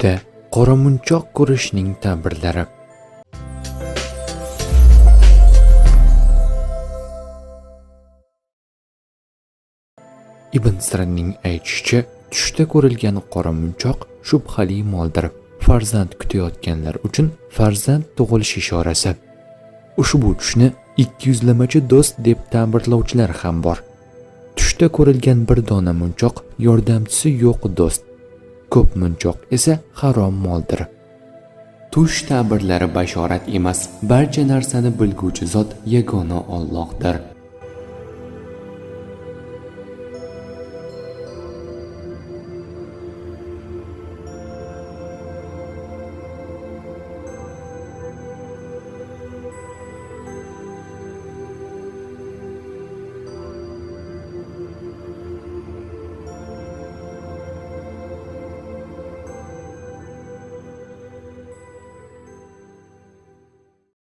Tushda qoramunchoq ko'rishning ta'birlari. Ibn Sirinning aytishicha, tushda ko'rilgan qoramunchoq shubhali moldir. Farzand kutayotganlar uchun farzand tug'ilish ishorasi. Ushbu tushni 200lamachi do'st deb ta'birlovchilar ham bor. Tushda ko'rilgan bir dona munchoq yordamchisi yo'q do'st. Ko'p munchoq esa harom moldir. Tush ta'birlari bashorat emas, barcha narsani bilguvchi zot yagona Allohdir.